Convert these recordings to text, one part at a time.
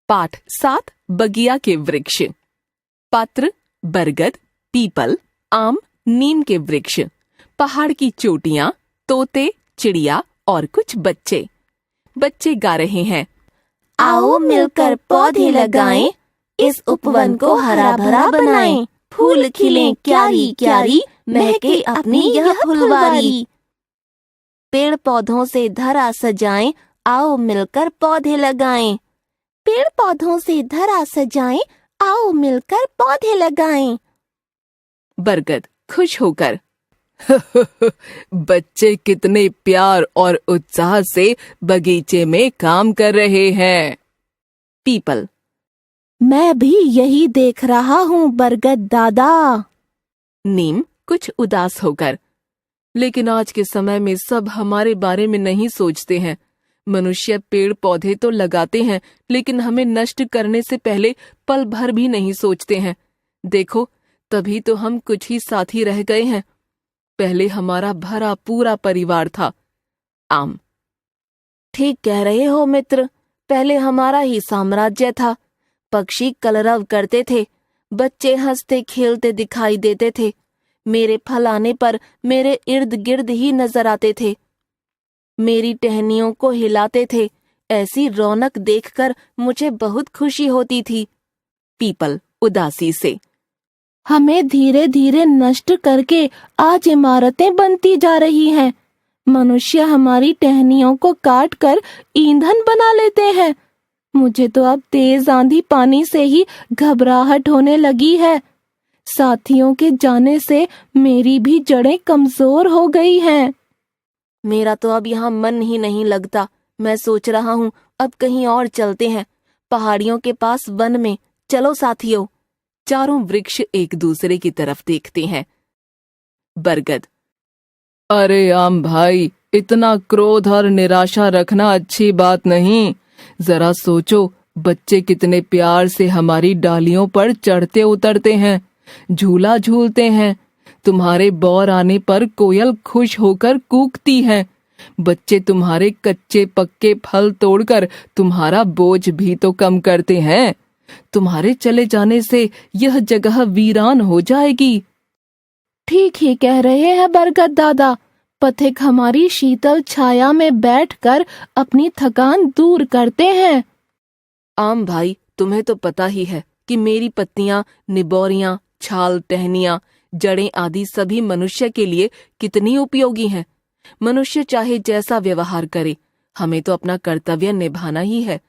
पाठ 7 बगिया के वृक्ष। पात्र बरगद, पीपल, आम, नीम के वृक्ष, पहाड़ की चोटियां, तोते, चिड़िया और कुछ बच्चे। बच्चे गा रहे हैं, आओ मिलकर पौधे लगाएं, इस उपवन को हरा भरा बनाएं, फूल खिलें क्यारी क्यारी, महके अपनी यह फुलवारी। पेड़ पौधों से धरा सजाएं, आओ मिलकर पौधे लगाएं। पेड़ पौधों से धरा सजाएं, आओ मिलकर पौधे लगाएं। बरगद खुश होकर बच्चे कितने प्यार और उत्साह से बगीचे में काम कर रहे हैं। पीपल, मैं भी यही देख रहा हूँ बरगद दादा। नीम कुछ उदास होकर, लेकिन आज के समय में सब हमारे बारे में नहीं सोचते हैं। मनुष्य पेड़ पौधे तो लगाते हैं, लेकिन हमें नष्ट करने से पहले पल भर भी नहीं सोचते हैं। देखो, तभी तो हम कुछ ही साथी रह गए हैं। पहले हमारा भरा पूरा परिवार था। आम, ठीक कह रहे हो मित्र, पहले हमारा ही साम्राज्य था। पक्षी कलरव करते थे, बच्चे हंसते खेलते दिखाई देते थे। मेरे फल आने पर मेरे इर्द गिर्द ही नजर आते थे, मेरी टहनियों को हिलाते थे। ऐसी रौनक देखकर मुझे बहुत खुशी होती थी। पीपल उदासी से, हमें धीरे धीरे नष्ट करके आज इमारतें बनती जा रही हैं। मनुष्य हमारी टहनियों को काट कर ईंधन बना लेते हैं। मुझे तो अब तेज आंधी पानी से ही घबराहट होने लगी है। साथियों के जाने से मेरी भी जड़ें कमजोर हो गई हैं। मेरा तो अब यहाँ मन ही नहीं लगता। मैं सोच रहा हूँ अब कहीं और चलते हैं, पहाड़ियों के पास वन में। चलो साथियों। चारों वृक्ष एक दूसरे की तरफ देखते हैं। बरगद, अरे आम भाई, इतना क्रोध और निराशा रखना अच्छी बात नहीं। जरा सोचो, बच्चे कितने प्यार से हमारी डालियों पर चढ़ते उतरते हैं, झूला झूलते हैं। तुम्हारे बौर आने पर कोयल खुश होकर कूकती है। बच्चे तुम्हारे कच्चे पक्के फल तोड़कर तुम्हारा बोझ भी तो कम करते हैं। तुम्हारे चले जाने से यह जगह वीरान हो जाएगी। ठीक ही कह रहे हैं बरगद दादा। पथिक हमारी शीतल छाया में बैठकर अपनी थकान दूर करते हैं। आम भाई, तुम्हें तो पता ही है कि मेरी पत्तियां, निबोरियां, छाल, टहनियां, जड़ें आदि सभी मनुष्य के लिए कितनी उपयोगी हैं। मनुष्य चाहे जैसा व्यवहार करे, हमें तो अपना कर्तव्य निभाना ही है।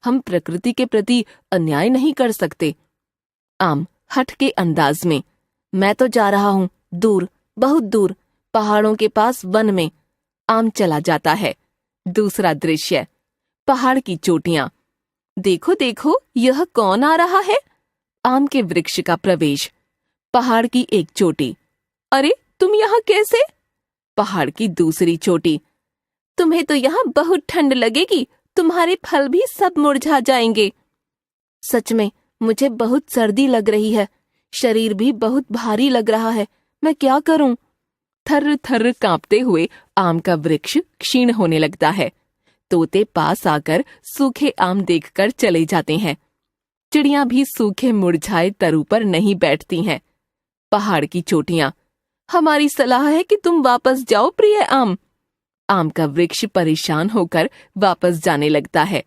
हम प्रकृति के प्रति अन्याय नहीं कर सकते। आम हठ के अंदाज में, मैं तो जा रहा हूँ दूर, बहुत दूर, पहाड़ों के पास वन में। आम चला जाता है। दूसरा दृश्य, पहाड़ की चोटियां। देखो देखो, यह कौन आ रहा है? आम के वृक्ष का प्रवेश। पहाड़ की एक चोटी, अरे तुम यहाँ कैसे? पहाड़ की दूसरी चोटी, तुम्हें तो यहाँ बहुत ठंड लगेगी, तुम्हारे फल भी सब मुरझा जाएंगे। सच में मुझे बहुत सर्दी लग रही है, शरीर भी बहुत भारी लग रहा है, मैं क्या करूं? थर्र थर्र कांपते हुए आम का वृक्ष क्षीण होने लगता है। तोते पास आकर सूखे आम देखकर चले जाते हैं। चिड़ियां भी सूखे मुरझाए तरु पर नहीं बैठती हैं। पहाड़ की चोटियां, हमारी सलाह है कि तुम वापस जाओ प्रिय आम। आम का वृक्ष परेशान होकर वापस जाने लगता है।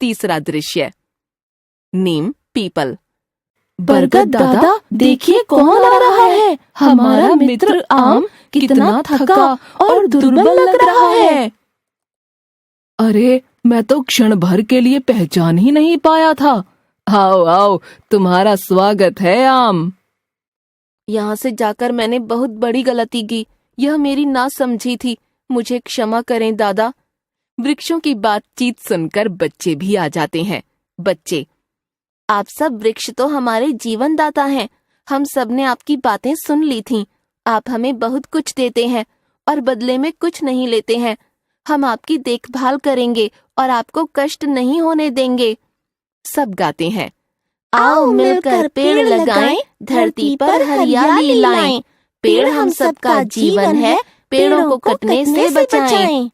तीसरा दृश्य, नीम, पीपल। बरगद दादा, देखिए कौन आ रहा है। हमारा मित्र आम कितना थका और दुर्बल लग रहा है। अरे, मैं तो क्षण भर के लिए पहचान ही नहीं पाया था। आओ आओ, तुम्हारा स्वागत है आम। यहाँ से जाकर मैंने बहुत बड़ी गलती की। यह मेरी नासमझी थी, मुझे क्षमा करें दादा। वृक्षों की बातचीत सुनकर बच्चे भी आ जाते हैं। बच्चे, आप सब वृक्ष तो हमारे जीवन दाता हैं। हम सब ने आपकी बातें सुन ली थीं। आप हमें बहुत कुछ देते हैं और बदले में कुछ नहीं लेते हैं। हम आपकी देखभाल करेंगे और आपको कष्ट नहीं होने देंगे। सब गाते हैं, आओ मिलकर पेड़ लगाएं, धरती पर हरियाली लाएं। पेड़ हम सबका जीवन है, पेड़ों को कटने से बचाएं।